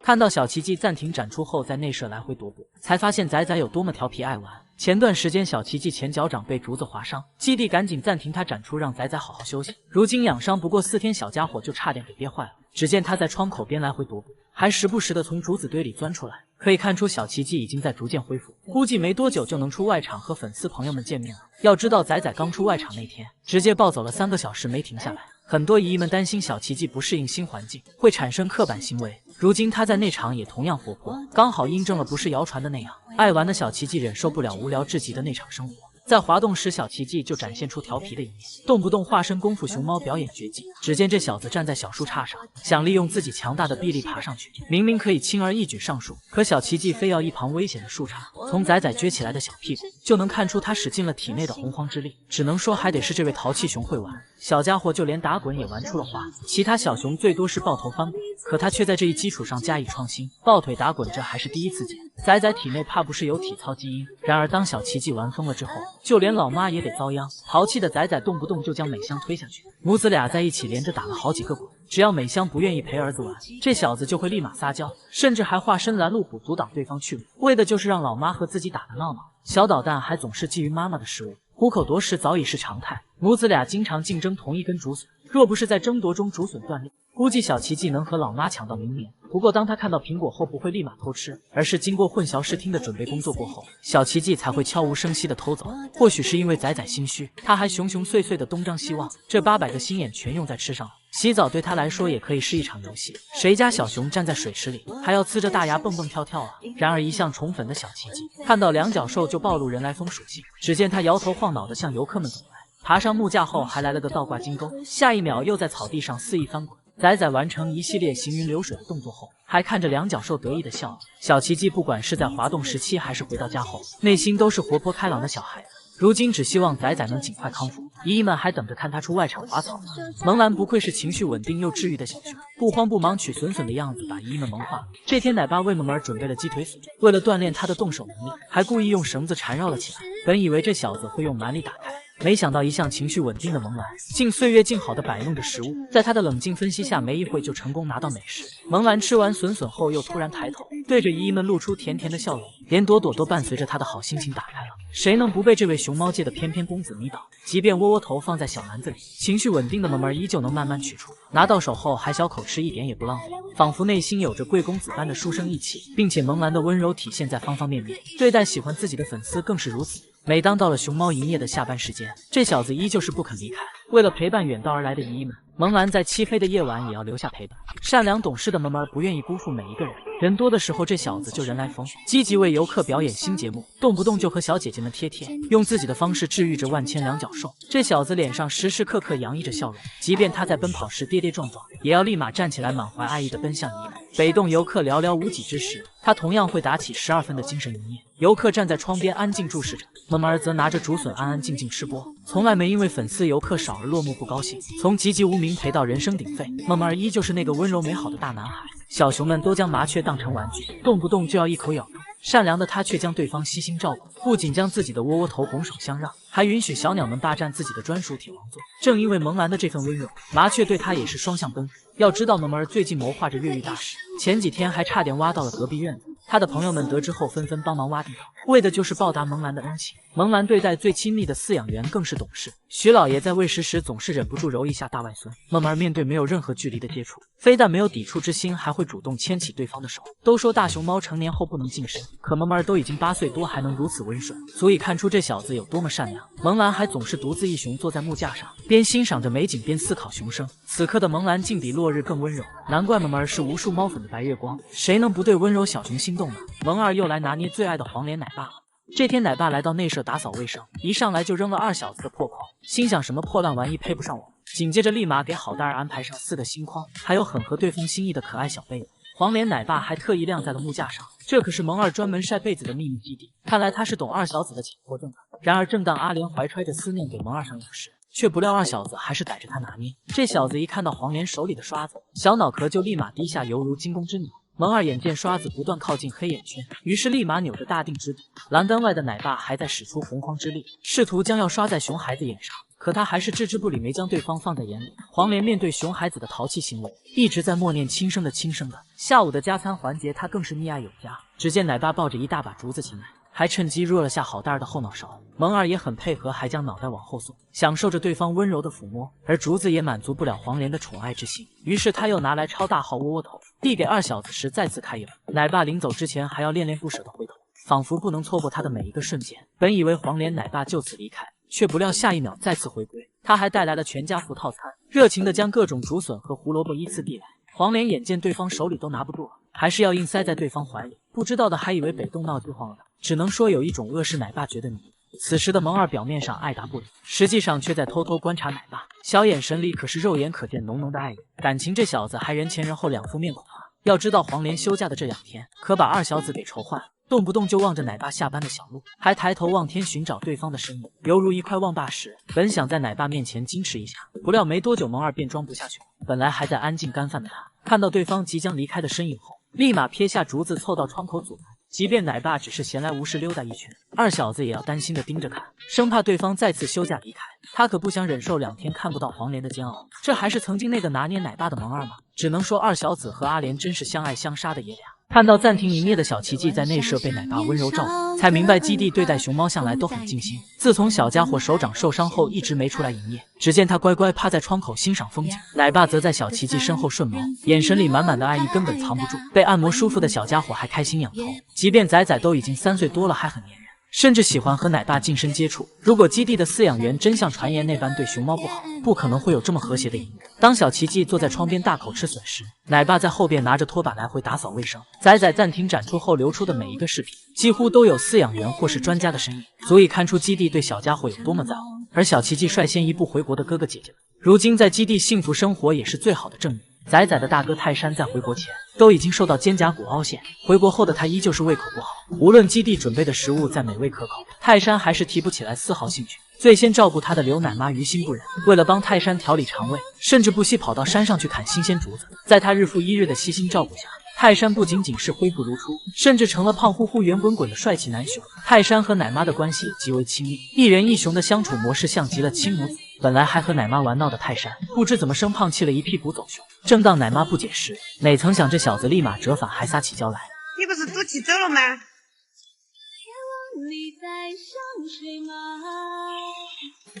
看到小奇迹暂停展出后，在内舍来回踱步，才发现仔仔有多么调皮爱玩。前段时间小奇迹前脚掌被竹子划伤，基地赶紧暂停他展出，让仔仔好好休息。如今养伤不过4天，小家伙就差点给憋坏了。只见他在窗口边来回踱步，还时不时的从竹子堆里钻出来，可以看出小奇迹已经在逐渐恢复，估计没多久就能出外场和粉丝朋友们见面了。要知道仔仔刚出外场那天，直接暴走了3个小时没停下来。很多姨姨们担心小奇迹不适应新环境，会产生刻板行为。如今他在内场也同样活泼，刚好印证了不是谣传的那样，爱玩的小奇迹忍受不了无聊至极的内场生活。在滑动时，小奇迹就展现出调皮的一面，动不动化身功夫熊猫表演绝技。只见这小子站在小树杈上，想利用自己强大的臂力爬上去，明明可以轻而易举上树，可小奇迹非要一旁危险的树杈。从仔仔撅起来的小屁股就能看出他使尽了体内的洪荒之力，只能说还得是这位淘气熊会玩。小家伙就连打滚也玩出了花，其他小熊最多是抱头翻滚，可他却在这一基础上加以创新，抱腿打滚这还是第一次见。仔仔体内怕不是有体操基因，然而当小奇迹玩疯了之后，就连老妈也得遭殃。淘气的仔仔动不动就将美香推下去，母子俩在一起连着打了好几个滚。只要美香不愿意陪儿子玩，这小子就会立马撒娇，甚至还化身拦路虎阻挡对方去路，为的就是让老妈和自己打个闹闹。小捣蛋还总是觊觎妈妈的食物，虎口夺食早已是常态。母子俩经常竞争同一根竹笋，若不是在争夺中竹笋断裂，估计小奇迹能和老妈抢到明年。不过当他看到苹果后，不会立马偷吃，而是经过混淆视听的准备工作过后，小奇迹才会悄无声息的偷走。或许是因为仔仔心虚，他还熊熊碎碎的东张西望，这800个心眼全用在吃上了。洗澡对他来说也可以是一场游戏，谁家小熊站在水池里还要呲着大牙蹦蹦跳跳啊！然而一向宠粉的小奇迹看到两脚兽就暴露人来疯属性，只见他摇头晃脑的向游客们走来，爬上木架后还来了个倒挂金钩，下一秒又在草地上肆意翻滚。仔仔完成一系列行云流水的动作后，还看着两脚兽得意的笑。小奇迹不管是在滑动时期还是回到家后，内心都是活泼开朗的小孩子。如今只希望仔仔能尽快康复，姨姨们还等着看他出外场滑草呢。萌兰不愧是情绪稳定又治愈的小熊，不慌不忙取损损的样子把姨姨们萌化了。这天奶爸为萌儿准备了鸡腿笋，为了锻炼他的动手能力，还故意用绳子缠绕了起来。本以为这小子会用蛮力打开，没想到一向情绪稳定的萌兰竟岁月静好的摆弄着食物，在他的冷静分析下，没一会就成功拿到美食。萌兰吃完笋笋后，又突然抬头对着姨姨们露出甜甜的笑容，连朵朵都伴随着他的好心情打开了。谁能不被这位熊猫界的翩翩公子迷倒？即便窝窝头放在小篮子里，情绪稳定的萌儿依旧能慢慢取出，拿到手后还小口吃，一点也不浪费，仿佛内心有着贵公子般的书生意气，并且萌兰的温柔体现在方方面面，对待喜欢自己的粉丝更是如此。每当到了熊猫营业的下班时间，这小子依旧是不肯离开。为了陪伴远道而来的姨姨们，萌兰在漆黑的夜晚也要留下陪伴。善良懂事的萌儿不愿意辜负每一个人，人多的时候这小子就人来疯，积极为游客表演新节目，动不动就和小姐姐们贴贴，用自己的方式治愈着万千两脚兽。这小子脸上时时刻刻洋溢着笑容，即便他在奔跑时跌跌撞撞，也要立马站起来满怀爱意的奔向姨们。北洞游客寥寥无几之时，他同样会打起12分的精神营业。游客站在窗边安静注视着，萌儿则拿着竹笋安安静静吃播，从来没因为粉丝游客少而落幕不高兴。从籍籍无名陪到人声鼎沸，萌儿依旧是那个温柔美好的大男孩。小熊们都将麻雀当成玩具，动不动就要一口咬住。善良的他却将对方悉心照顾，不仅将自己的窝窝头拱手相让，还允许小鸟们霸占自己的专属铁王座。正因为萌兰的这份温柔，麻雀对他也是双向奔赴。要知道萌儿最近谋划着越狱大事，前几天还差点挖到了隔壁院子。他的朋友们得知后纷纷帮忙挖地道，为的就是报答萌兰的恩情。萌兰对待最亲密的饲养员更是懂事，徐老爷在喂食时总是忍不住揉一下大外孙。萌儿面对没有任何距离的接触，非但没有抵触之心，还会主动牵起对方的手。都说大熊猫成年后不能近身，可萌儿都已经8岁多还能如此温顺，足以看出这小子有多么善良。萌兰还总是独自一熊坐在木架上，边欣赏着美景边思考熊生。此刻的萌兰竟比落日更温柔，难怪萌儿是无数猫粉的白月光。谁能不对温柔小熊心动呢？萌儿又来拿捏最爱的黄脸奶爸了。这天奶爸来到内舍打扫卫生，一上来就扔了2小子的破筐，心想什么破烂玩意配不上我，紧接着立马给好蛋儿安排上4个新筐，还有很合对方心意的可爱小被子。黄脸奶爸还特意晾在了木架上，这可是萌儿专门晒被子的秘密基地，看来他是懂2小子的强迫症的。然而正当阿莲怀揣着思念给萌儿上药时，却不料2小子还是逮着他拿捏。这小子一看到黄莲手里的刷子，小脑壳就立马低下，犹如惊弓之鸟。萌儿眼见刷子不断靠近黑眼圈，于是立马扭着大腚直堵。栏杆外的奶爸还在使出洪荒之力，试图将要刷在熊孩子眼上。可他还是置之不理，没将对方放在眼里。黄连面对熊孩子的淘气行为，一直在默念轻声的轻声的。下午的加餐环节，他更是溺爱有加。只见奶爸抱着一大把竹子进来，还趁机弱了下好大儿的后脑勺。萌儿也很配合，还将脑袋往后送，享受着对方温柔的抚摸。而竹子也满足不了黄连的宠爱之心，于是他又拿来超大号窝窝头，递给二小子时再次开一轮。奶爸临走之前还要恋恋不舍的回头，仿佛不能错过他的每一个瞬间。本以为黄连奶爸就此离开，却不料下一秒再次回归。他还带来了全家福套餐，热情地将各种竹笋和胡萝卜依次递来。黄连眼见对方手里都拿不住了，还是要硬塞在对方怀里。不知道的还以为北洞闹饥荒了，只能说有一种恶事奶爸觉得迷。此时的萌儿表面上爱答不理，实际上却在偷偷观察奶爸，小眼神里可是肉眼可见浓浓的爱意。感情这小子还人前人后两副面孔啊！要知道黄连休假的这2天，可把二小子给愁坏了，动不动就望着奶爸下班的小路，还抬头望天寻找对方的身影，犹如一块望爸石。本想在奶爸面前矜持一下，不料没多久萌儿便装不下去了。本来还在安静干饭的他，看到对方即将离开的身影后，立马撇下竹子凑到窗口阻拦。即便奶爸只是闲来无事溜达一圈，二小子也要担心的盯着看，生怕对方再次休假离开。他可不想忍受2天看不到黄连的煎熬。这还是曾经那个拿捏奶爸的萌儿吗？只能说二小子和阿莲真是相爱相杀的爷俩。看到暂停营业的小奇迹在内舍被奶爸温柔照顾，才明白基地对待熊猫向来都很尽心。自从小家伙手掌受伤后，一直没出来营业。只见他乖乖趴在窗口欣赏风景，奶爸则在小奇迹身后顺毛，眼神里满满的爱意根本藏不住。被按摩舒服的小家伙还开心仰头，即便仔仔都已经3岁多了，还很粘人，甚至喜欢和奶爸近身接触。如果基地的饲养员真像传言那般对熊猫不好，不可能会有这么和谐的营业。当小奇迹坐在窗边大口吃笋时，奶爸在后边拿着拖把来回打扫卫生。仔仔暂停展出后流出的每一个视频，几乎都有饲养员或是专家的身影，足以看出基地对小家伙有多么在乎。而小奇迹率先一步回国的哥哥姐姐们，如今在基地幸福生活也是最好的证明。仔仔的大哥泰山在回国前都已经受到肩胛骨凹陷，回国后的他依旧是胃口不好，无论基地准备的食物再美味可口，泰山还是提不起来丝毫兴趣。最先照顾他的刘奶妈于心不忍，为了帮泰山调理肠胃，甚至不惜跑到山上去砍新鲜竹子。在他日复一日的悉心照顾下，泰山不仅仅是恢复如初，甚至成了胖乎乎圆滚滚的帅气男熊。泰山和奶妈的关系极为亲密，一人一熊的相处模式像极了亲母子。本来还和奶妈玩闹的泰山，不知怎么生胖，气了一屁股走熊。正当奶妈不解时，哪曾想这小子立马折返，还撒起娇来。你不是赌气走了吗？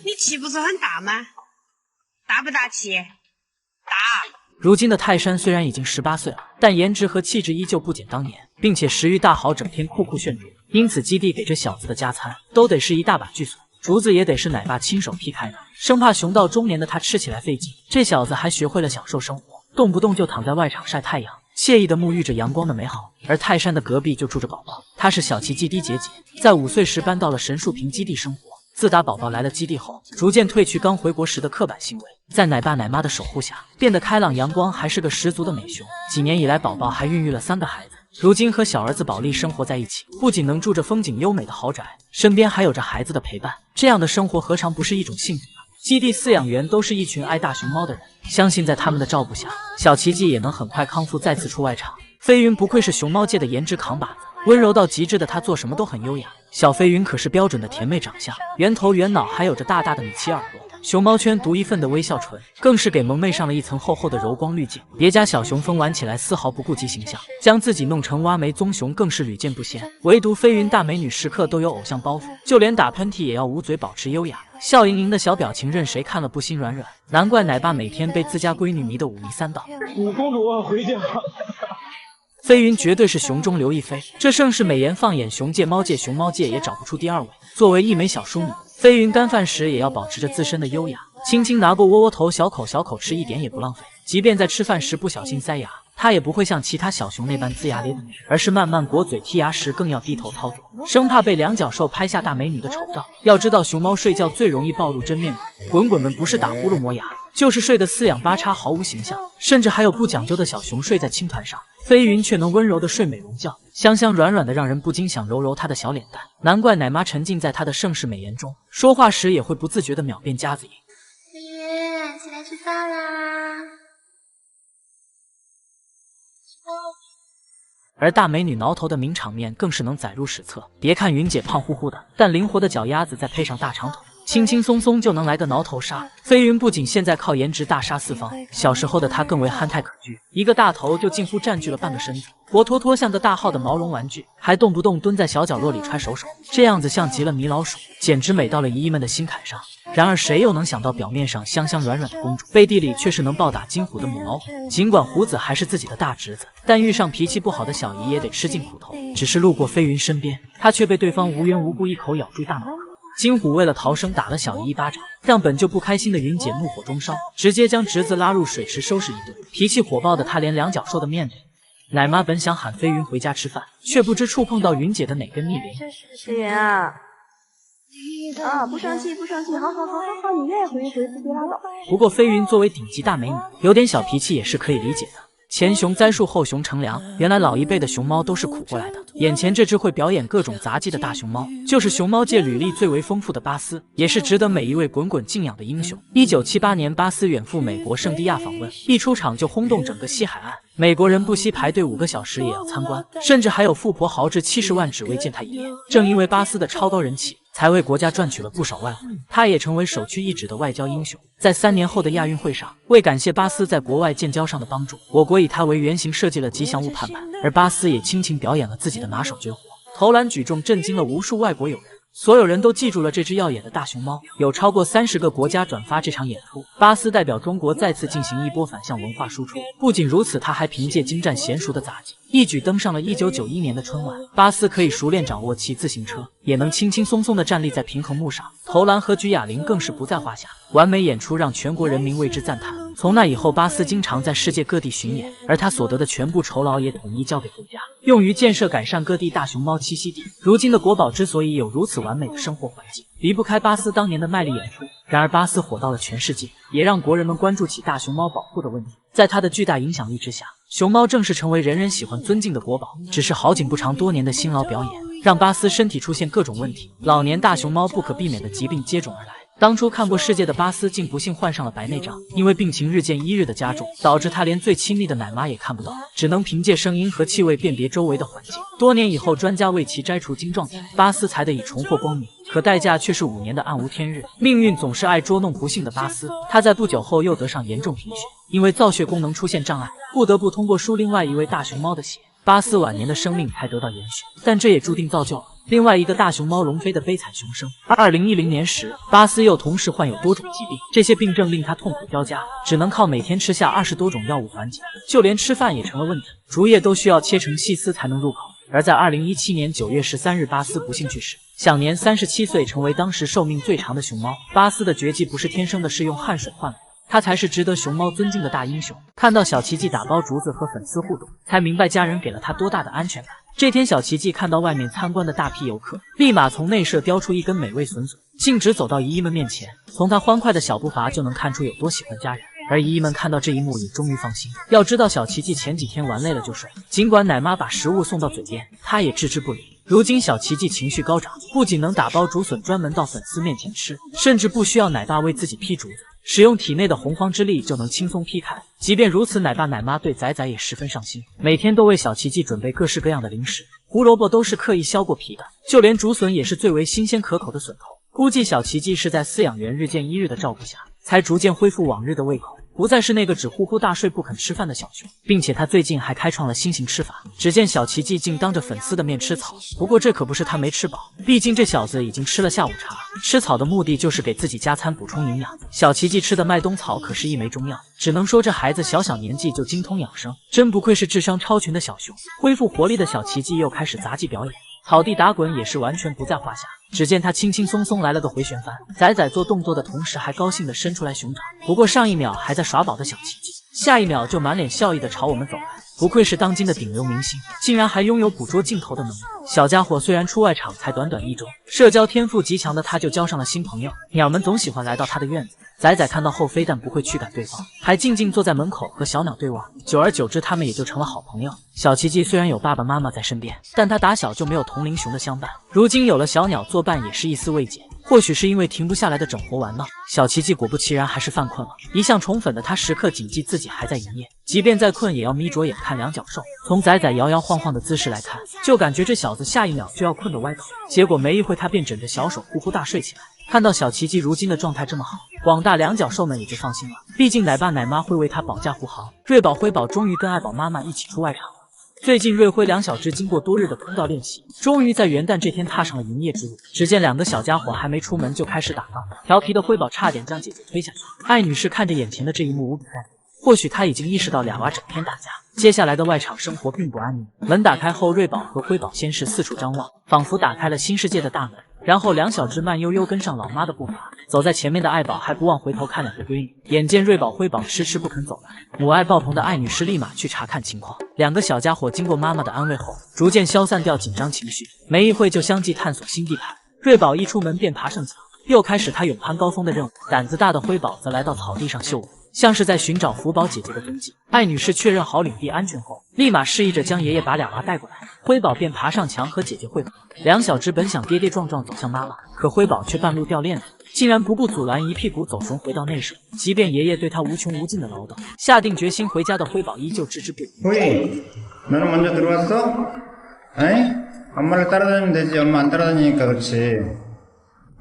你气不是很大吗？大不大气？大。如今的泰山虽然已经18岁了，但颜值和气质依旧不减当年，并且食欲大好，整天酷酷炫竹。因此基地给这小子的加餐都得是一大把巨笋，竹子也得是奶爸亲手劈开的，生怕熊到中年的他吃起来费劲。这小子还学会了享受生活，动不动就躺在外场晒太阳，惬意地沐浴着阳光的美好。而泰山的隔壁就住着宝宝，他是小奇迹滴姐姐，在5岁时搬到了神树坪基地生活。自打宝宝来了基地后，逐渐褪去刚回国时的刻板行为，在奶爸奶妈的守护下，变得开朗阳光，还是个十足的美熊。几年以来，宝宝还孕育了3个孩子。如今和小儿子宝利生活在一起，不仅能住着风景优美的豪宅，身边还有着孩子的陪伴，这样的生活何尝不是一种幸福呢？基地饲养员都是一群爱大熊猫的人，相信在他们的照顾下，小奇迹也能很快康复，再次出外场。飞云不愧是熊猫界的颜值扛把子，温柔到极致的她做什么都很优雅。小飞云可是标准的甜妹长相，圆头圆脑，还有着大大的米奇耳朵，熊猫圈独一份的微笑唇，更是给萌妹上了一层厚厚的柔光滤镜。别家小熊疯玩起来丝毫不顾及形象，将自己弄成挖眉棕熊更是屡见不鲜。唯独飞云大美女时刻都有偶像包袱，就连打喷嚏也要捂嘴保持优雅，笑盈盈的小表情任谁看了不心软软。难怪奶爸每天被自家闺女迷得五迷三道。五公主啊，回家！飞云绝对是熊中刘亦菲，这盛世美颜放眼熊界、猫界、熊猫界也找不出第2位。作为一枚小淑女，飞云干饭时也要保持着自身的优雅，轻轻拿过窝窝头，小口小口吃，一点也不浪费。即便在吃饭时不小心塞牙，她也不会像其他小熊那般龇牙咧嘴，而是慢慢裹嘴，剔牙时更要低头操作，生怕被两脚兽拍下大美女的丑照。要知道熊猫睡觉最容易暴露真面目，滚滚们不是打呼噜磨牙，就是睡得四仰八叉，毫无形象，甚至还有不讲究的小熊睡在青团上，飞云却能温柔的睡美容觉，香香软软的，让人不禁想揉揉她的小脸蛋。难怪奶妈沉浸在她的盛世美颜中，说话时也会不自觉的秒变夹子音。飞云，起来吃饭啦！而大美女挠头的名场面更是能载入史册。别看云姐胖乎乎的，但灵活的脚丫子再配上大长腿，轻轻松松就能来个挠头杀。飞云不仅现在靠颜值大杀四方，小时候的他更为憨态可掬，一个大头就近乎占据了半个身子，活脱脱像个大号的毛绒玩具，还动不动蹲在小角落里揣手手，这样子像极了米老鼠，简直美到了姨姨们的心坎上。然而谁又能想到，表面上香香软软的公主，背地里却是能暴打金虎的母老虎。尽管胡子还是自己的大侄子，但遇上脾气不好的小姨也得吃尽苦头。只是路过飞云身边，他却被对方无缘无故一口咬住大脑壳。金虎为了逃生打了小姨一巴掌，让本就不开心的云姐怒火中烧，直接将侄子拉入水池收拾一顿。脾气火爆的他连两脚兽的面子。奶妈本想喊飞云回家吃饭，却不知触碰到云姐的哪根蜜灵。飞云啊，不生气，好，你愿意回就别拉倒。不过飞云作为顶级大美女，有点小脾气也是可以理解的。前熊栽树后熊乘凉，原来老一辈的熊猫都是苦过来的。眼前这只会表演各种杂技的大熊猫，就是熊猫界履历最为丰富的巴斯，也是值得每一位滚滚敬仰的英雄。1978年，巴斯远赴美国圣地亚访问，一出场就轰动整个西海岸，美国人不惜排队5个小时也要参观，甚至还有富婆豪掷70万只为见他一面。正因为巴斯的超高人气，才为国家赚取了不少外汇，他也成为首屈一指的外交英雄。在3年后的亚运会上，为感谢巴斯在国外建交上的帮助，我国以他为原型设计了吉祥物盼盼，而巴斯也倾情表演了自己的拿手绝活，投篮举重震惊了无数外国友人。所有人都记住了这只耀眼的大熊猫，有超过30个国家转发这场演出。巴斯代表中国再次进行一波反向文化输出。不仅如此，他还凭借精湛娴熟的杂技，一举登上了1991年的春晚。巴斯可以熟练掌握骑自行车，也能轻轻松松地站立在平衡木上，投篮和举哑铃更是不在话下，完美演出让全国人民为之赞叹。从那以后，巴斯经常在世界各地巡演，而他所得的全部酬劳也统一交给国家，用于建设改善各地大熊猫栖息地。如今的国宝之所以有如此完美的生活环境，离不开巴斯当年的卖力演出。然而巴斯火到了全世界，也让国人们关注起大熊猫保护的问题。在他的巨大影响力之下，熊猫正式成为人人喜欢尊敬的国宝。只是好景不长，多年的辛劳表演让巴斯身体出现各种问题，老年大熊猫不可避免的疾病接踵而来。当初看过世界的巴斯竟不幸患上了白内障，因为病情日渐一日的加重，导致他连最亲密的奶妈也看不到，只能凭借声音和气味辨别周围的环境。多年以后，专家为其摘除晶状体，巴斯才得以重获光明，可代价却是5年的暗无天日。命运总是爱捉弄不幸的巴斯，他在不久后又得上严重贫血，因为造血功能出现障碍，不得不通过输另外一位大熊猫的血，巴斯晚年的生命才得到延续。但这也注定造就了另外一个大熊猫龙飞的悲惨雄生。2010年时，巴斯又同时患有多种疾病，这些病症令他痛苦交加，只能靠每天吃下20多种药物缓解，就连吃饭也成了问题，竹叶都需要切成细丝才能入口。而在2017年9月13日，巴斯不幸去世，享年37岁，成为当时寿命最长的熊猫。巴斯的绝技不是天生的，是用汗水换来的。他才是值得熊猫尊敬的大英雄。看到小奇迹打包竹子和粉丝互动，才明白家人给了他多大的安全感。这天，小奇迹看到外面参观的大批游客，立马从内舍叼出一根美味笋笋，径直走到姨姨们面前。从他欢快的小步伐就能看出有多喜欢家人。而姨姨们看到这一幕也终于放心。要知道，小奇迹前几天玩累了就睡，尽管奶妈把食物送到嘴边，他也置之不理。如今小奇迹情绪高涨，不仅能打包竹笋专门到粉丝面前吃，甚至不需要奶爸为自己劈竹子，使用体内的洪荒之力就能轻松劈开。即便如此，奶爸奶妈对仔仔也十分上心，每天都为小奇迹准备各式各样的零食，胡萝卜都是刻意削过皮的，就连竹笋也是最为新鲜可口的笋头。估计小奇迹是在饲养员日渐一日的照顾下，才逐渐恢复往日的胃口，不再是那个只呼呼大睡不肯吃饭的小熊，并且他最近还开创了新型吃法。只见小奇迹竟当着粉丝的面吃草，不过这可不是他没吃饱，毕竟这小子已经吃了下午茶。吃草的目的就是给自己加餐补充营养。小奇迹吃的麦冬草可是一枚中药，只能说这孩子小小年纪就精通养生，真不愧是智商超群的小熊。恢复活力的小奇迹又开始杂技表演，草地打滚也是完全不在话下。只见他轻轻松松来了个回旋翻，仔仔做动作的同时还高兴地伸出来熊掌。不过上一秒还在耍宝的小奇迹，下一秒就满脸笑意地朝我们走来。不愧是当今的顶流明星，竟然还拥有捕捉镜头的能力。小家伙虽然出外场才短短1周，社交天赋极强的他就交上了新朋友，鸟们总喜欢来到他的院子。仔仔看到后非但不会驱赶对方，还静静坐在门口和小鸟对望。久而久之，他们也就成了好朋友。小奇迹虽然有爸爸妈妈在身边，但他打小就没有同龄熊的相伴，如今有了小鸟作伴，也是一丝慰藉。或许是因为停不下来的整活玩闹，小奇迹果不其然还是犯困了。一向宠粉的他时刻谨记自己还在营业，即便再困也要眯着眼看两脚兽。从仔仔摇摇晃晃的姿势来看，就感觉这小子下一秒就要困得歪头。结果没一会，他便枕着小手呼呼大睡起来。看到小奇迹如今的状态这么好，广大两脚兽们也就放心了，毕竟奶爸奶妈会为他保驾护航。瑞宝辉宝终于跟爱宝妈妈一起出外场了。最近瑞辉两小只经过多日的空道练习，终于在元旦这天踏上了营业之路。只见两个小家伙还没出门就开始打闹，调皮的辉宝差点将姐姐推下去。艾女士看着眼前的这一幕无比赞同，或许她已经意识到俩娃整天打架，接下来的外场生活并不安宁。门打开后，瑞宝和辉宝先是四处张望，仿佛打开了新世界的大门。然后两小只慢悠悠跟上老妈的步伐，走在前面的爱宝还不忘回头看两个闺女。眼见瑞宝辉宝迟迟不肯走来，母爱爆棚的艾女士立马去查看情况。两个小家伙经过妈妈的安慰后，逐渐消散掉紧张情绪，没一会就相继探索新地盘。瑞宝一出门便爬上墙，又开始他勇攀高峰的任务。胆子大的辉宝则来到草地上嗅闻，像是在寻找福宝姐姐的踪迹。艾女士确认好领地安全后，立马示意着将爷爷把俩娃带过来，辉宝便爬上墙和姐姐汇合。两小只本想跌跌撞撞走向妈妈，可辉宝却半路掉链子，竟然不顾阻拦，一屁股走怂回到内舍。即便爷爷对他无穷无尽的唠叨，下定决心回家的辉宝依旧置之不理。호이, 너는 먼저 들어왔어? 아니? 엄마를 따라다니면 되지. 엄마 안 따라다니니까 그렇지.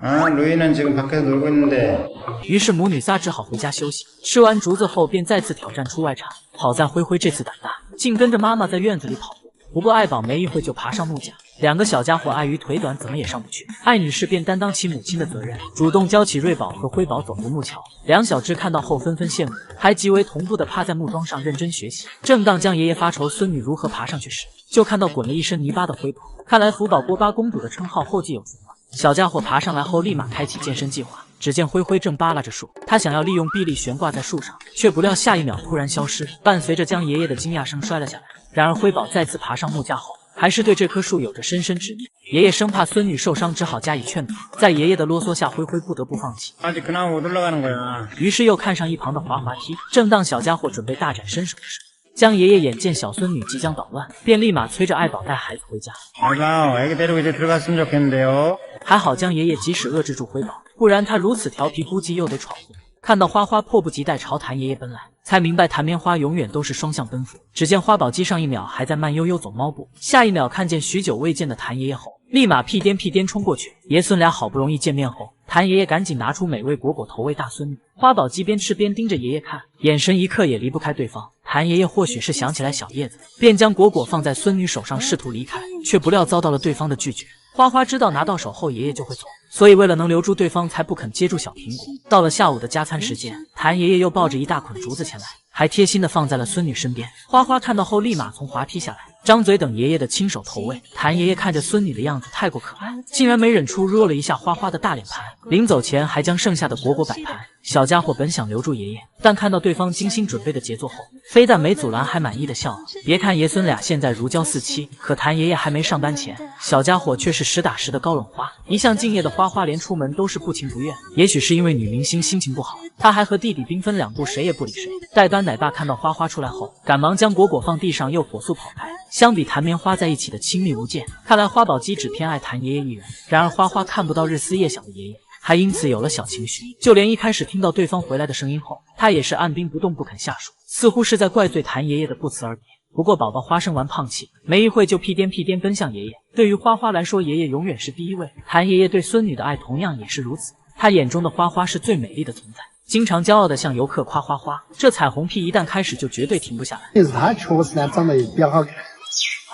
아, 루이는 지금 밖에서 놀고 있는데. 于是母女仨只好回家休息。吃完竹子后，便再次挑战出外场。好在灰灰这次胆大，竟跟着妈妈在院子里跑步。不过爱宝没一会就爬上木架，两个小家伙碍于腿短，怎么也上不去。艾女士便担当起母亲的责任，主动教起瑞宝和辉宝走独木桥。两小只看到后纷纷羡慕，还极为同步的趴在木桩上认真学习。正当将爷爷发愁孙女如何爬上去时，就看到滚了一身泥巴的辉宝。看来福宝波巴公主的称号后继有人了。小家伙爬上来后，立马开启健身计划。只见灰灰正扒拉着树，他想要利用臂力悬挂在树上，却不料下一秒突然消失，伴随着将爷爷的惊讶声摔了下来。然而辉宝再次爬上木架后，还是对这棵树有着深深执念。爷爷生怕孙女受伤，只好加以劝阻。在爷爷的啰嗦下，灰灰不得不放弃。 아직 그나마 못 올라가는 거야. 于是又看上一旁的滑滑梯。正当小家伙准备大展身手时，江爷爷眼见小孙女即将捣乱，便立马催着爱宝带孩子回家。 아이고, 애기 데리고 이제 들어갔으면 좋겠는데요. 还好江爷爷及时遏制住辉宝，不然他如此调皮，估计又得闯祸。看到花花迫不及待朝谭爷爷奔来，才明白弹棉花永远都是双向奔赴。只见花宝鸡上一秒还在慢悠悠走猫步，下一秒看见许久未见的谭爷爷后，立马屁颠屁颠冲过去。爷孙俩好不容易见面后，谭爷爷赶紧拿出美味果果投喂大孙女。花宝鸡边吃边盯着爷爷看，眼神一刻也离不开对方。谭爷爷或许是想起来小叶子，便将果果放在孙女手上试图离开，却不料遭到了对方的拒绝。花花知道拿到手后爷爷就会走，所以为了能留住对方，才不肯接住小苹果。到了下午的加餐时间，谭爷爷又抱着一大捆竹子前来，还贴心的放在了孙女身边。花花看到后立马从滑梯下来，张嘴等爷爷的亲手投喂。谭爷爷看着孙女的样子太过可爱，竟然没忍住揉了一下花花的大脸盘，临走前还将剩下的果果摆盘。小家伙本想留住爷爷，但看到对方精心准备的杰作后，非但没阻拦，还满意的笑了。别看爷孙俩现在如胶似漆，可谭爷爷还没上班前，小家伙却是实打实的高冷花。一向敬业的花花连出门都是不情不愿，也许是因为女明星心情不好，他还和弟弟兵分两路，谁也不理谁。代班奶爸看到花花出来后，赶忙将果果放地上，又火速跑开。相比弹棉花在一起的亲密无间，看来花宝鸡只偏爱谭爷爷一人。然而花花看不到日思夜想的爷爷，还因此有了小情绪。就连一开始听到对方回来的声音后，他也是按兵不动，不肯下手，似乎是在怪罪谭爷爷的不辞而别。不过宝宝花生完胖气，没一会就屁颠屁颠奔向爷爷。对于花花来说，爷爷永远是第一位。谭爷爷对孙女的爱同样也是如此，他眼中的花花是最美丽的存在，经常骄傲地向游客夸花花。这彩虹屁一旦开始就绝对停不下来。他确实呢长得比较好看，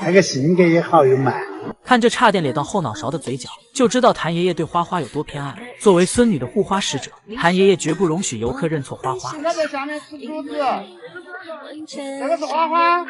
那个性格也好又慢。看这差点咧到后脑勺的嘴角，就知道谭爷爷对花花有多偏爱。作为孙女的护花使者，谭爷爷绝不容许游客认错花花。那在下面是竹子，这个是花花。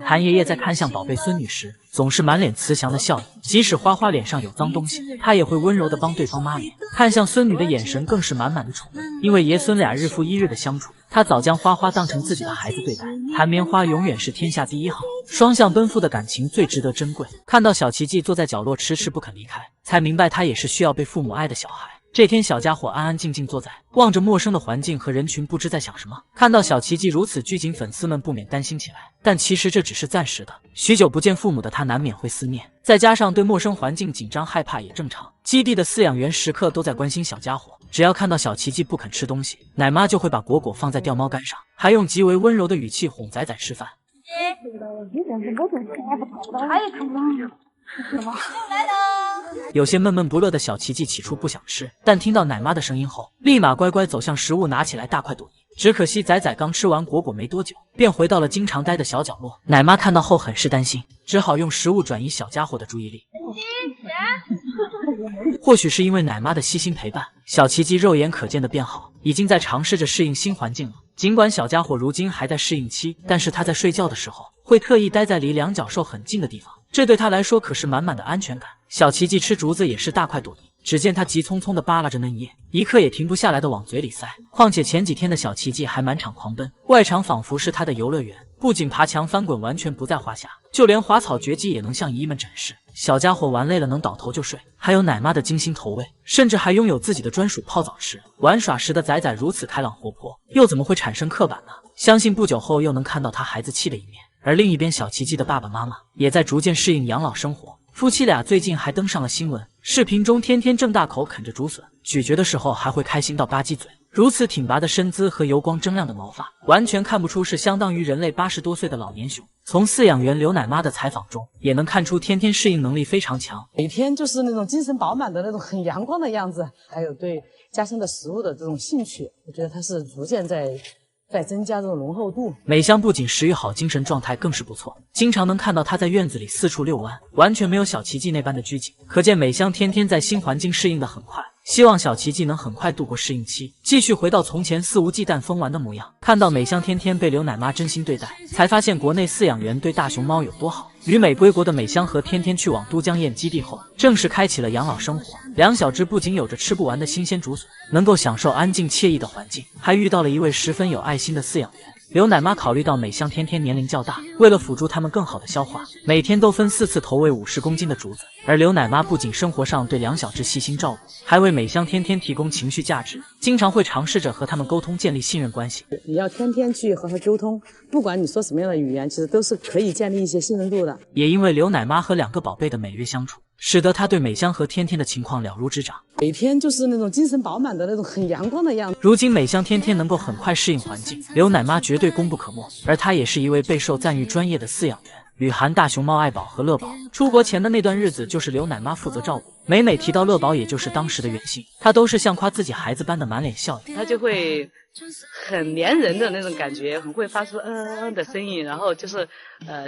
谭爷爷在看向宝贝孙女时，总是满脸慈祥的笑意，即使花花脸上有脏东西，他也会温柔的帮对方抹脸。看向孙女的眼神更是满满的宠爱，因为爷孙俩日复一日的相处，他早将花花当成自己的孩子对待。弹棉花永远是天下第一好，双向奔赴的感情最值得珍贵。看到小奇迹坐在角落迟迟不肯离开，才明白他也是需要被父母爱的小孩。这天小家伙安安静静坐在，望着陌生的环境和人群，不知在想什么。看到小奇迹如此拘谨，粉丝们不免担心起来，但其实这只是暂时的。许久不见父母的他难免会思念，再加上对陌生环境紧张害怕也正常。基地的饲养员时刻都在关心小家伙，只要看到小奇迹不肯吃东西，奶妈就会把果果放在吊猫杆上，还用极为温柔的语气哄仔仔吃饭。他也看不懂。有些闷闷不乐的小奇迹起初不想吃，但听到奶妈的声音后，立马乖乖走向食物，拿起来大快朵颐。只可惜仔仔刚吃完果果没多久，便回到了经常待的小角落。奶妈看到后很是担心，只好用食物转移小家伙的注意力。或许是因为奶妈的悉心陪伴，小奇迹肉眼可见的变好，已经在尝试着适应新环境了。尽管小家伙如今还在适应期，但是他在睡觉的时候会特意待在离两脚兽很近的地方，这对他来说可是满满的安全感。小奇迹吃竹子也是大快朵颐，只见他急匆匆地扒拉着嫩叶，一刻也停不下来的往嘴里塞。况且前几天的小奇迹还满场狂奔，外场仿佛是他的游乐园，不仅爬墙翻滚完全不在话下，就连滑草绝技也能向姨姨们展示。小家伙玩累了能倒头就睡，还有奶妈的精心投喂，甚至还拥有自己的专属泡澡池。玩耍时的仔仔如此开朗活泼，又怎么会产生刻板呢？相信不久后又能看到他孩子气的一面。而另一边，小奇迹的爸爸妈妈也在逐渐适应养老生活，夫妻俩最近还登上了新闻。视频中，天天正大口啃着竹笋，咀嚼的时候还会开心到吧唧嘴。如此挺拔的身姿和油光铮亮的毛发，完全看不出是相当于人类80多岁的老年熊。从饲养员刘奶妈的采访中也能看出，天天适应能力非常强，每天就是那种精神饱满的那种很阳光的样子，还有对家乡的食物的这种兴趣，我觉得它是逐渐在增加这种浓厚度。美香不仅食欲好，精神状态更是不错，经常能看到她在院子里四处遛弯，完全没有小奇迹那般的拘谨。可见美香天天在新环境适应得很快，希望小奇迹能很快度过适应期，继续回到从前肆无忌惮疯玩的模样。看到美香天天被刘奶妈真心对待，才发现国内饲养员对大熊猫有多好。旅美归国的美香和天天去往都江堰基地后，正式开启了养老生活。两小只不仅有着吃不完的新鲜竹笋，能够享受安静惬意的环境，还遇到了一位十分有爱心的饲养员。刘奶妈考虑到美香天天年龄较大，为了辅助它们更好的消化，每天都分4次投喂50公斤的竹子。而刘奶妈不仅生活上对两小只细心照顾，还为美香天天提供情绪价值，经常会尝试着和它们沟通，建立信任关系。你要天天去和它沟通，不管你说什么样的语言，其实都是可以建立一些信任度的。也因为刘奶妈和2个宝贝的每月相处，使得她对美香和天天的情况了如指掌，每天就是那种精神饱满的那种很阳光的样子。如今美香天天能够很快适应环境，刘奶妈绝对功不可没。而她也是一位备受赞誉专业的饲养员，旅韩大熊猫爱宝和乐宝出国前的那段日子，就是刘奶妈负责照顾。每每提到乐宝，也就是当时的远信，她都是像夸自己孩子般的满脸笑意。她就会很粘人的那种感觉，很会发出的声音，然后就是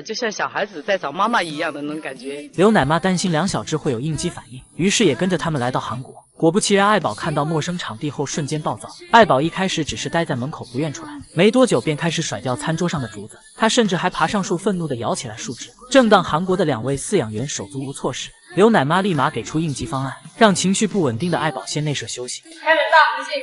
就像小孩子在找妈妈一样的那种感觉。刘奶妈担心两小只会有应激反应，于是也跟着他们来到韩国。果不其然，爱宝看到陌生场地后瞬间暴躁。爱宝一开始只是待在门口不愿出来，没多久便开始甩掉餐桌上的竹子，他甚至还爬上树，愤怒地摇起来树枝。正当韩国的2位饲养员手足无措时，刘奶妈立马给出应急方案，让情绪不稳定的爱宝先内舍休息。开门吧，不信，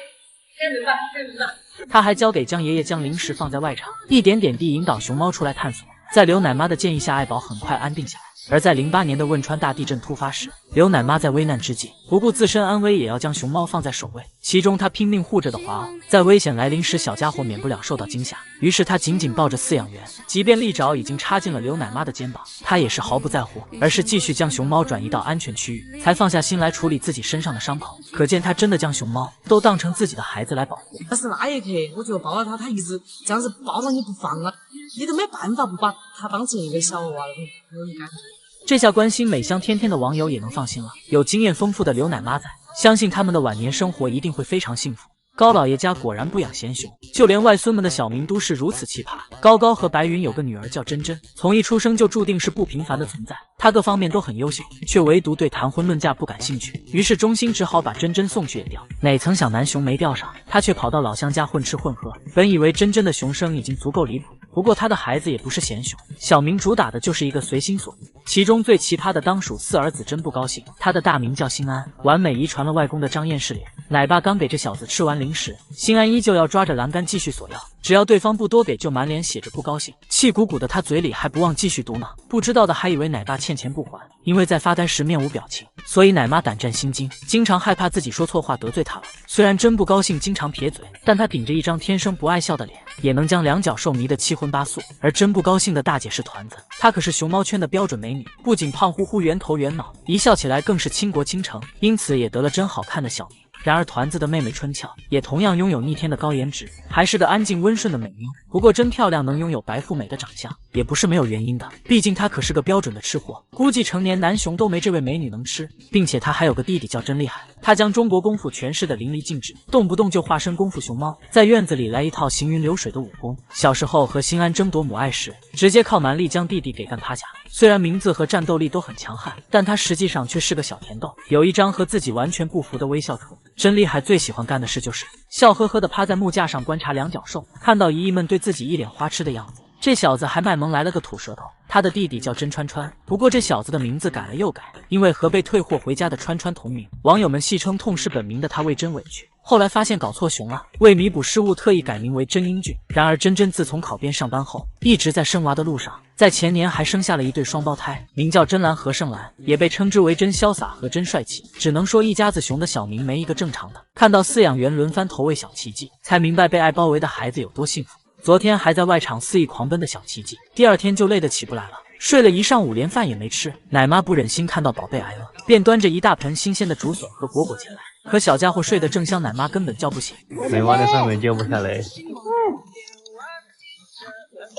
开门吧，开门吧。他还交给江爷爷将零食放在外场，一点点地引导熊猫出来探索。在刘奶妈的建议下，爱宝很快安定下来。而在08年的汶川大地震突发时，刘奶妈在危难之际不顾自身安危，也要将熊猫放在首位。其中她拼命护着的华袄，在危险来临时，小家伙免不了受到惊吓，于是她紧紧抱着饲养员，即便利爪已经插进了刘奶妈的肩膀，她也是毫不在乎，而是继续将熊猫转移到安全区域，才放下心来处理自己身上的伤口。可见她真的将熊猫都当成自己的孩子来保护。但是那一刻，我就抱了它，它一直这样子抱着你不放啊，你都没办法不把它当成一个小娃娃那种感觉。这下关心美香天天的网友也能放心了，有经验丰富的刘奶妈在，相信他们的晚年生活一定会非常幸福。高老爷家果然不养闲熊，就连外孙们的小名都是如此奇葩。高高和白云有个女儿叫珍珍，从一出生就注定是不平凡的存在。她各方面都很优秀，却唯独对谈婚论嫁不感兴趣。于是中心只好把珍珍送去野钓，哪曾想男熊没钓上，她却跑到老乡家混吃混喝。本以为珍珍的熊生已经足够离谱，不过她的孩子也不是闲熊，小名主打的就是一个随心所欲。其中最奇葩的当属4儿子真不高兴，他的大名叫新安，完美遗传了外公的张燕氏脸。奶爸刚给这小子吃完零食，新安依旧要抓着栏杆继续索要，只要对方不多给就满脸写着不高兴，气鼓鼓的他嘴里还不忘继续嘟囔。不知道的还以为奶爸欠钱不还，因为在发呆时面无表情，所以奶妈胆战心惊，经常害怕自己说错话得罪他了。虽然真不高兴经常撇嘴，但他顶着一张天生不爱笑的脸，也能将两脚兽迷得七荤八素。而真不高兴的大姐是团子，她可是熊猫圈的标准美女，不仅胖乎乎圆头圆脑，一笑起来更是倾国倾城，因此也得了真好看的小名。然而团子的妹妹春俏也同样拥有逆天的高颜值，还是个安静温顺的美妞。不过真漂亮，能拥有白富美的长相，也不是没有原因的。毕竟她可是个标准的吃货，估计成年男熊都没这位美女能吃。并且她还有个弟弟叫真厉害，他将中国功夫诠释的淋漓尽致，动不动就化身功夫熊猫，在院子里来一套行云流水的武功。小时候和新安争夺母爱时，直接靠蛮力将弟弟给干趴下。虽然名字和战斗力都很强悍，但他实际上却是个小甜豆，有一张和自己完全不符的微笑唇。真厉害最喜欢干的事就是笑呵呵地趴在木架上观察两脚兽，看到姨姨们对自己一脸花痴的样子，这小子还卖萌来了个吐舌头。他的弟弟叫真川川，不过这小子的名字改了又改，因为和被退货回家的川川同名，网友们戏称痛失本名的他为真委屈。后来发现搞错熊了，为弥补失误特意改名为真英俊。然而真真自从考编上班后，一直在生娃的路上，在前年还生下了一对双胞胎，名叫真蓝和盛蓝，也被称之为真潇洒和真帅气。只能说一家子熊的小名没一个正常的。看到饲养员轮番投喂小奇迹，才明白被爱包围的孩子有多幸福。昨天还在外场肆意狂奔的小奇迹，第二天就累得起不来了，睡了一上午连饭也没吃。奶妈不忍心看到宝贝挨饿，便端着一大盆新鲜的竹笋和果果前来。可小家伙睡得正香，奶妈根本叫不醒。没娃在上面叫不下来。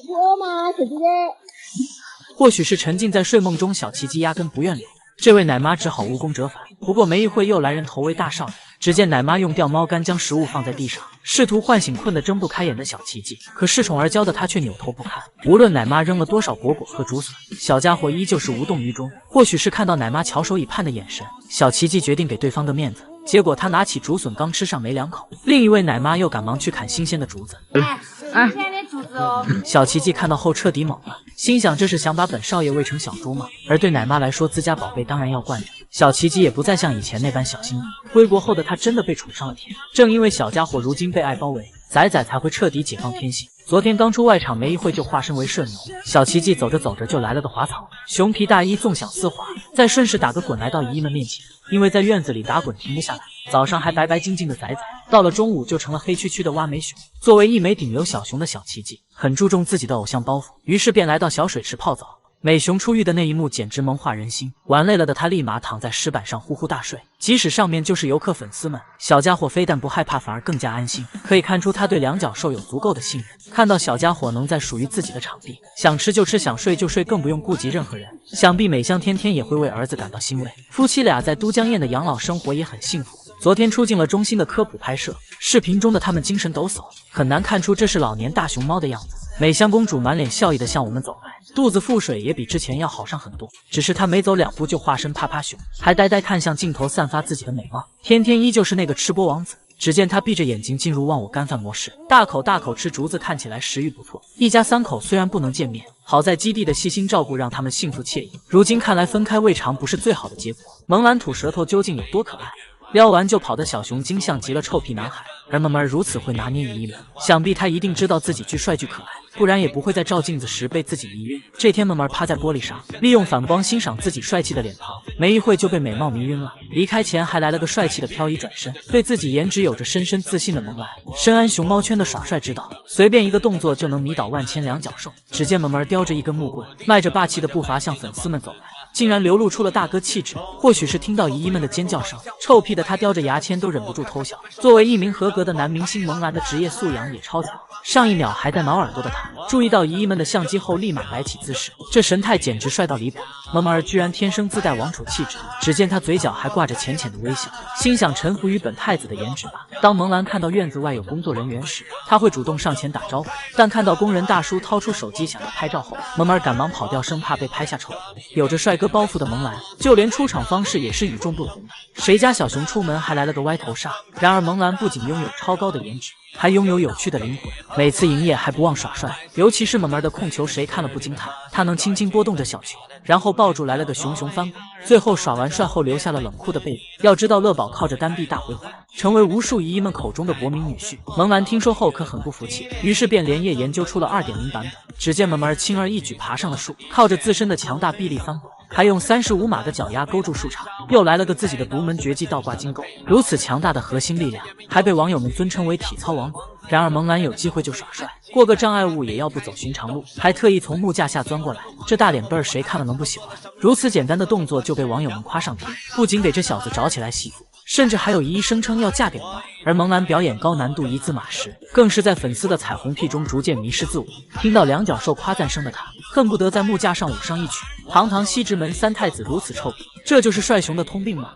我嘛，小姐姐。或许是沉浸在睡梦中，小奇迹压根不愿理这位奶妈，只好无功折返。不过没一会又来人投喂大少爷，只见奶妈用掉猫杆将食物放在地上，试图唤醒困得睁不开眼的小奇迹。可恃宠而骄的他却扭头不看，无论奶妈扔了多少果果和竹笋，小家伙依旧是无动于衷。或许是看到奶妈翘首以盼的眼神，小奇迹决定给对方个面子。结果他拿起竹笋刚吃上没两口，另一位奶妈又赶忙去砍新鲜的竹子。新鲜的竹子哦。小奇迹看到后彻底懵了，心想这是想把本少爷喂成小猪吗？而对奶妈来说，自家宝贝当然要惯着。小奇迹也不再像以前那般小心翼翼。归国后的他真的被宠上了天。正因为小家伙如今被爱包围，仔仔才会彻底解放天性。昨天刚出外场没一会就化身为社牛，小奇迹走着走着就来了个滑草，熊皮大衣纵享丝滑，再顺势打个滚来到姨姨们面前。因为在院子里打滚停不下来，早上还白白净净的仔仔，到了中午就成了黑黢黢的蛙眉熊。作为一枚顶流小熊的小奇迹，很注重自己的偶像包袱，于是便来到小水池泡澡。美熊出浴的那一幕简直萌化人心，玩累了的他立马躺在石板上呼呼大睡。即使上面就是游客粉丝们，小家伙非但不害怕，反而更加安心。可以看出他对两脚兽有足够的信任。看到小家伙能在属于自己的场地，想吃就吃，想睡就睡，更不用顾及任何人，想必美香天天也会为儿子感到欣慰。夫妻俩在都江堰的养老生活也很幸福。昨天出镜了中心的科普拍摄，视频中的他们精神抖擞，很难看出这是老年大熊猫的样子。美香公主满脸笑意地向我们走来，肚子腹水也比之前要好上很多，只是她没走两步就化身趴趴熊，还呆呆看向镜头，散发自己的美貌。天天依旧是那个吃播王子，只见他闭着眼睛进入忘我干饭模式，大口大口吃竹子，看起来食欲不错。一家三口虽然不能见面，好在基地的细心照顾让他们幸福惬意。如今看来分开未尝不是最好的结果。萌兰吐舌头究竟有多可爱？撩完就跑的小熊精像极了臭屁男孩，而萌萌如此会拿捏姨姨们，想必他一定知道自己巨帅巨可爱，不然也不会在照镜子时被自己迷晕。这天萌萌趴在玻璃上，利用反光欣赏自己帅气的脸庞，没一会就被美貌迷晕了。离开前还来了个帅气的漂移转身，对自己颜值有着深深自信的萌兰，深谙熊猫圈的耍帅之道，随便一个动作就能迷倒万千两脚兽。只见萌萌叼着一根木棍，迈着霸气的步伐向粉丝们走来，竟然流露出了大哥气质。或许是听到姨姨们的尖叫声，臭屁的他叼着牙签都忍不住偷笑。作为一名合格的男明星，萌兰的职业素养也超强。上一秒还在挠耳朵的他，注意到姨姨们的相机后立马摆起姿势，这神态简直帅到离谱。萌萌儿居然天生自带王储气质，只见他嘴角还挂着浅浅的微笑，心想臣服于本太子的颜值吧。当萌兰看到院子外有工作人员时，他会主动上前打招呼，但看到工人大叔掏出手机想要拍照后，萌萌儿赶忙跑掉，生怕被拍下丑图。有着帅哥包袱的萌兰，就连出场方式也是与众不同的。谁家小熊出门还来了个歪头杀？然而萌兰不仅拥有超高的颜值，还拥有有趣的灵魂，每次营业还不忘耍帅。尤其是萌萌的控球，谁看了不惊叹？他能轻轻拨动着小球，然后抱住来了个熊熊翻滚，最后耍完帅后留下了冷酷的背影。要知道乐宝靠着单臂大回环，成为无数姨姨们口中的国民女婿。萌兰听说后可很不服气，于是便连夜研究出了 2.0 版本。只见萌萌轻而易举爬上了树，靠着自身的强大臂力翻滚，还用35码的脚丫勾住树杈，又来了个自己的独门绝技倒挂金钩。如此强大的核心力量，还被网友们尊称为体操王子。然而萌兰有机会就耍帅，过个障碍物也要不走寻常路，还特意从木架下钻过来，这大脸背儿谁看了能不喜欢？如此简单的动作就被网友们夸上天，不仅给这小子找起来媳妇，甚至还有姨声称要嫁给我。而萌兰表演高难度一字马时，更是在粉丝的彩虹屁中逐渐迷失自我。听到两脚兽夸赞声的他，恨不得在木架上舞上一曲。堂堂西直门三太子如此臭屁，这就是帅熊的通病吗？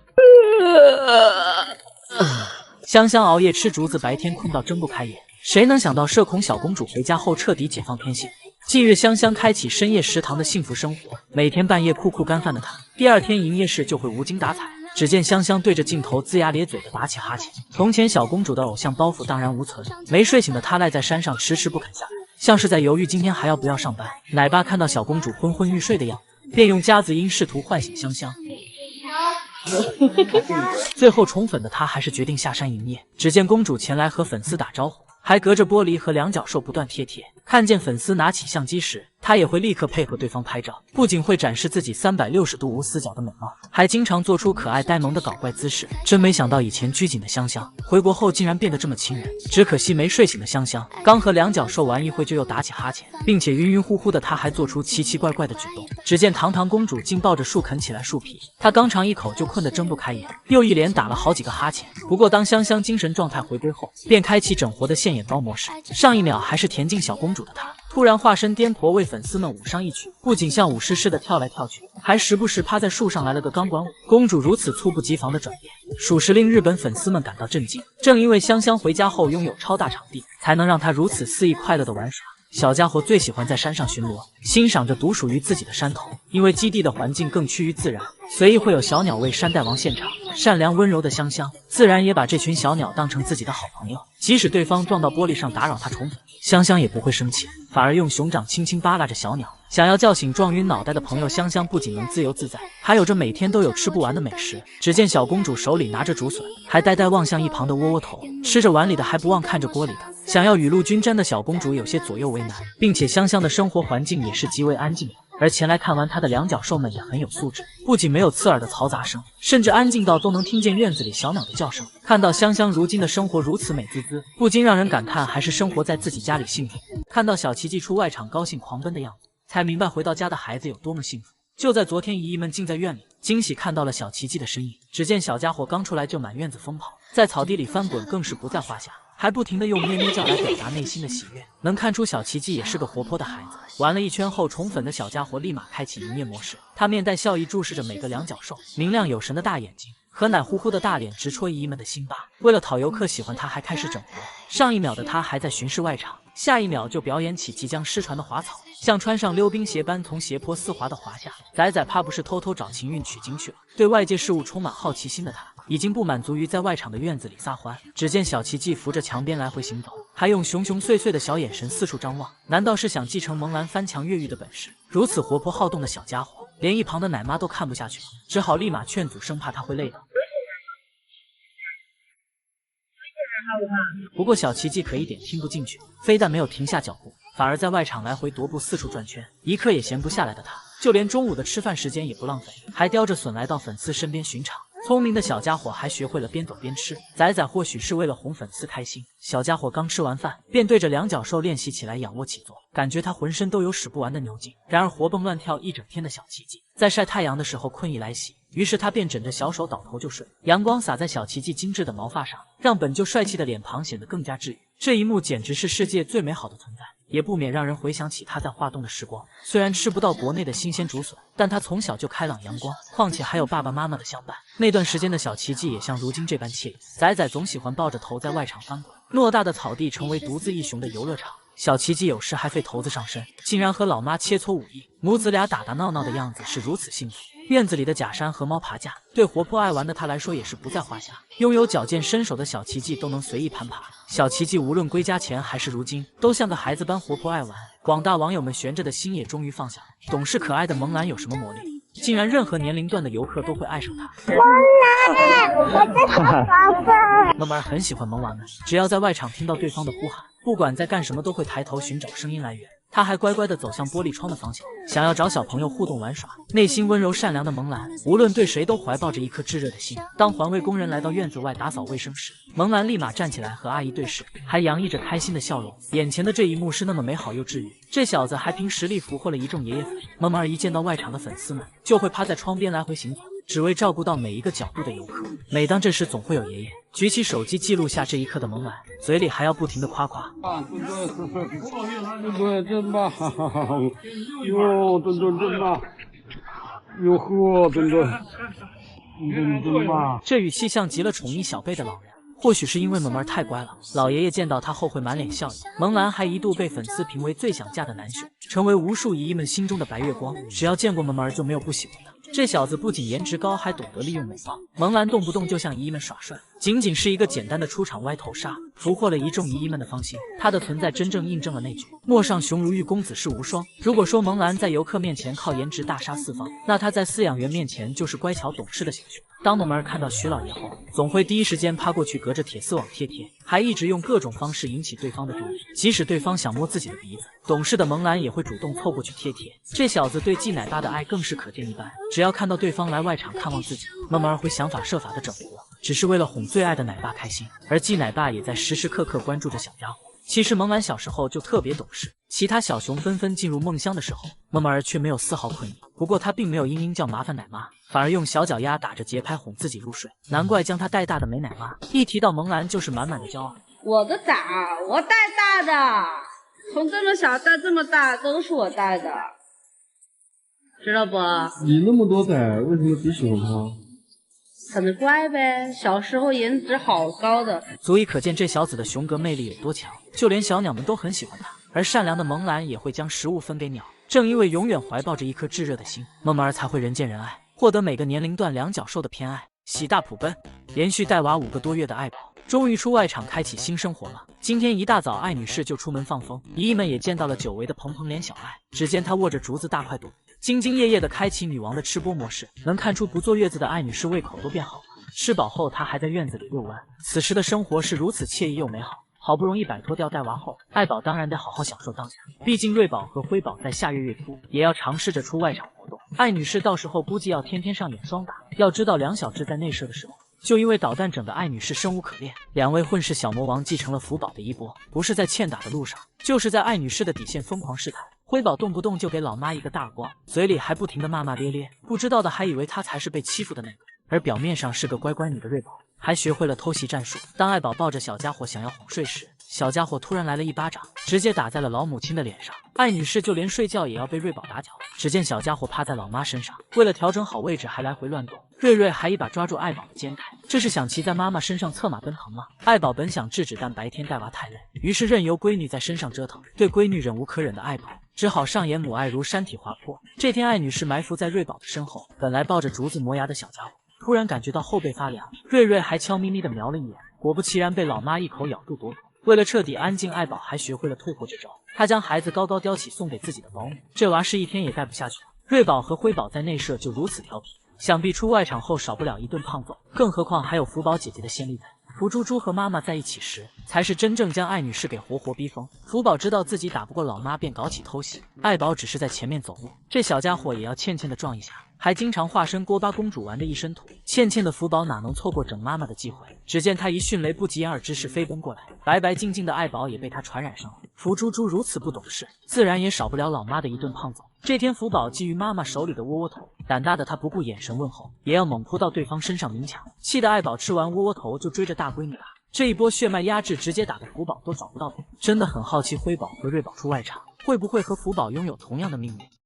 香香熬夜吃竹子，白天困到睁不开眼。谁能想到社恐小公主回家后彻底解放天性？近日，香香开启深夜食堂的幸福生活，每天半夜酷干饭的她，第二天营业时就会无精打采。只见香香对着镜头龇牙咧嘴的打起哈欠。从前小公主的偶像包袱荡然无存，没睡醒的她赖在山上迟迟不肯下来，像是在犹豫今天还要不要上班。奶爸看到小公主昏昏欲睡的样子，便用夹子音试图唤醒香香。最后宠粉的他还是决定下山营业。只见公主前来和粉丝打招呼，还隔着玻璃和两脚兽不断贴。看见粉丝拿起相机时，他也会立刻配合对方拍照，不仅会展示自己360度无死角的美貌，还经常做出可爱呆萌的搞怪姿势。真没想到以前拘谨的香香，回国后竟然变得这么亲人。只可惜没睡醒的香香，刚和两脚兽玩一会就又打起哈欠，并且晕乎乎的他还做出奇奇怪怪的举动。只见堂堂公主竟抱着树啃起来树皮，她刚尝一口就困得睁不开眼，又一连打了好几个哈欠。不过当香香精神状态回归后，便开启整活的现眼包模式。上一秒还是恬静小公主的她，突然化身癫婆为粉丝们舞上一曲，不仅像舞狮似的跳来跳去，还时不时趴在树上来了个钢管舞。公主如此猝不及防的转变，属实令日本粉丝们感到震惊。正因为香香回家后拥有超大场地，才能让她如此肆意快乐的玩耍。小家伙最喜欢在山上巡逻，欣赏着独属于自己的山头。因为基地的环境更趋于自然，随意会有小鸟为山大王献唱。善良温柔的香香自然也把这群小鸟当成自己的好朋友，即使对方撞到玻璃上打扰她宠粉，香香也不会生气，反而用熊掌轻轻扒拉着小鸟。想要叫醒撞晕脑袋的朋友，香香不仅能自由自在，还有着每天都有吃不完的美食。只见小公主手里拿着竹笋，还呆呆望向一旁的窝窝头，吃着碗里的还不忘看着锅里的。想要雨露均沾的小公主有些左右为难，并且香香的生活环境也是极为安静的。而前来看完她的两脚兽们也很有素质，不仅没有刺耳的嘈杂声，甚至安静到都能听见院子里小鸟的叫声。看到香香如今的生活如此美滋滋，不禁让人感叹还是生活在自己家里幸福。看到小奇迹出外场高兴狂奔的样子，才明白回到家的孩子有多么幸福。就在昨天，姨姨们竟在院里惊喜看到了小奇迹的身影。只见小家伙刚出来就满院子疯跑，在草地里翻滚更是不在话下，还不停地用咩咩叫来表达内心的喜悦。能看出小奇迹也是个活泼的孩子。玩了一圈后，宠粉的小家伙立马开启营业模式，他面带笑意注视着每个两脚兽，明亮有神的大眼睛和奶乎乎的大脸直戳姨姨们的心巴。为了讨游客喜欢，他还开始整活。上一秒的他还在巡视外场，下一秒就表演起即将失传的滑草，像穿上溜冰鞋般从斜坡丝滑的滑下。仔仔怕不是偷偷找情韵取经去了。对外界事物充满好奇心的他，已经不满足于在外场的院子里撒欢。只见小奇迹扶着墙边来回行走，还用熊熊碎碎的小眼神四处张望。难道是想继承萌兰翻墙越狱的本事？如此活泼好动的小家伙，连一旁的奶妈都看不下去了，只好立马劝阻，生怕他会累的。不过小奇迹可一点听不进去，非但没有停下脚步，反而在外场来回踱步，四处转圈。一刻也闲不下来的他，就连中午的吃饭时间也不浪费，还叼着笋来到粉丝身边巡场。聪明的小家伙还学会了边走边吃。仔仔或许是为了哄粉丝开心，小家伙刚吃完饭便对着两脚兽练习起来仰卧起坐，感觉他浑身都有使不完的牛劲。然而活蹦乱跳一整天的小奇迹，在晒太阳的时候困意来袭，于是他便枕着小手倒头就睡。阳光洒在小奇迹精致的毛发上，让本就帅气的脸庞显得更加治愈。这一幕简直是世界最美好的存在，也不免让人回想起他在华东的时光。虽然吃不到国内的新鲜竹笋，但他从小就开朗阳光，况且还有爸爸妈妈的相伴。那段时间的小奇迹也像如今这般惬意。仔仔总喜欢抱着头在外场翻滚，偌大的草地成为独自一雄的游乐场。小奇迹有时还费头子上身，竟然和老妈切磋武艺，母子俩打打闹闹的样子是如此幸福。院子里的假山和猫爬架，对活泼爱玩的他来说也是不在话下。拥有矫健身手的小奇迹都能随意攀爬。小奇迹无论归家前还是如今，都像个孩子般活泼爱玩。广大网友们悬着的心也终于放下了。懂事可爱的萌兰有什么魔力，竟然任何年龄段的游客都会爱上她？萌兰很喜欢萌娃们，只要在外场听到对方的呼喊，不管在干什么都会抬头寻找声音来源。他还乖乖地走向玻璃窗的方向，想要找小朋友互动玩耍。内心温柔善良的萌兰，无论对谁都怀抱着一颗炙热的心。当环卫工人来到院子外打扫卫生时，萌兰立马站起来和阿姨对视，还洋溢着开心的笑容。眼前的这一幕是那么美好又治愈。这小子还凭实力俘获了一众爷爷粉。萌儿一见到外场的粉丝们，就会趴在窗边来回行走，只为照顾到每一个角度的游客。每当这时，总会有爷爷举起手机记录下这一刻的萌兰，嘴里还要不停的夸夸。墩墩真棒！哟，墩墩真棒！哟呵，墩墩，真棒！这语气像极了宠溺小贝的老人。或许是因为萌儿太乖了，老爷爷见到他后会满脸笑意。萌兰还一度被粉丝评为最想嫁的男婿，成为无数姨姨们心中的白月光。只要见过萌儿，就没有不喜欢的。这小子不仅颜值高，还懂得利用美貌。萌兰动不动就向姨姨们耍帅，仅仅是一个简单的出场歪头杀，俘获了一众姨姨们的芳心。他的存在真正印证了那句“陌上雄如玉，公子世无双”。如果说萌兰在游客面前靠颜值大杀四方，那他在饲养员面前就是乖巧懂事的小熊。当萌儿看到徐老爷后，总会第一时间趴过去，隔着铁丝网贴贴，还一直用各种方式引起对方的注意。即使对方想摸自己的鼻子，懂事的萌兰也会主动凑过去贴贴。这小子对季奶爸的爱更是可见一斑。只要看到对方来外场看望自己，萌儿会想法设法的整活，只是为了哄最爱的奶爸开心。而季奶爸也在时时刻刻关注着小家伙。其实萌兰小时候就特别懂事，其他小熊纷纷进入梦乡的时候，萌儿却没有丝毫困意。不过他并没有嘤嘤叫麻烦奶妈，反而用小脚丫打着节拍哄自己入睡。难怪将他带大的没奶妈，一提到萌兰就是满满的骄傲。我的崽儿，我带大的，从这么小到这么大都是我带的，知道不？你那么多崽，为什么只喜欢他？长得乖呗，小时候颜值好高的，足以可见这小子的熊格魅力有多强，就连小鸟们都很喜欢他。而善良的萌兰也会将食物分给鸟，正因为永远怀抱着一颗炙热的心，萌儿才会人见人爱，获得每个年龄段两脚兽的偏爱。喜大普奔，连续带娃5个多月的爱宝，终于出外场开启新生活了。今天一大早，艾女士就出门放风，姨姨们也见到了久违的蓬蓬脸小爱。只见她握着竹子大快朵，兢兢业业地开启女王的吃播模式，能看出不坐月子的艾女士胃口都变好了。吃饱后，她还在院子里遛弯。此时的生活是如此惬意又美好。好不容易摆脱掉带娃后，爱宝当然得好好享受当下。毕竟瑞宝和辉宝在下月月初也要尝试着出外场活动。艾女士到时候估计要天天上演双打。要知道梁小智在内射的时候，就因为导弹整的艾女士生无可恋。两位混世小魔王继承了福宝的衣钵，不是在欠打的路上，就是在艾女士的底线疯狂试探。辉宝动不动就给老妈一个大耳光，嘴里还不停的骂骂咧咧，不知道的还以为她才是被欺负的那个。而表面上是个乖乖女的瑞宝，还学会了偷袭战术。当爱宝抱着小家伙想要哄睡时，小家伙突然来了一巴掌，直接打在了老母亲的脸上。艾女士就连睡觉也要被瑞宝打搅。只见小家伙趴在老妈身上，为了调整好位置还来回乱动。瑞瑞还一把抓住爱宝的肩带，这是想骑在妈妈身上策马奔腾吗？爱宝本想制止，但白天带娃太累，于是任由闺女在身上折腾。对闺女忍无可忍的爱宝，只好上演母爱如山体滑坡。这天，艾女士埋伏在瑞宝的身后，本来抱着竹子磨牙的小家伙，突然感觉到后背发凉，瑞瑞还悄咪咪地瞄了一眼，果不其然被老妈一口咬住夺走。为了彻底安静，爱宝还学会了退货这招，他将孩子高高叼起送给自己的保姆。这娃是一天也带不下去了。瑞宝和辉宝在内射就如此调皮，想必出外场后少不了一顿胖揍，更何况还有福宝姐姐的先例在。福猪猪和妈妈在一起时，才是真正将艾女士给活活逼疯。福宝知道自己打不过老妈，便搞起偷袭，爱宝只是在前面走路，这小家伙也要欠欠的撞一下，还经常化身锅巴公主玩的一身土。欠欠的福宝哪能错过整妈妈的机会？只见他一迅雷不及掩耳之势飞奔过来，白白净净的爱宝也被他传染上了。福猪猪如此不懂事，自然也少不了老妈的一顿胖揍。这天，福宝觊觎妈妈手里的窝窝头，胆大的他不顾眼神问候，也要猛扑到对方身上明抢。气得爱宝吃完窝窝头就追着大闺女打，这一波血脉压制直接打得福宝都找不到路。真的很好奇辉宝和瑞宝出外场会不会和福宝拥有同样的命运。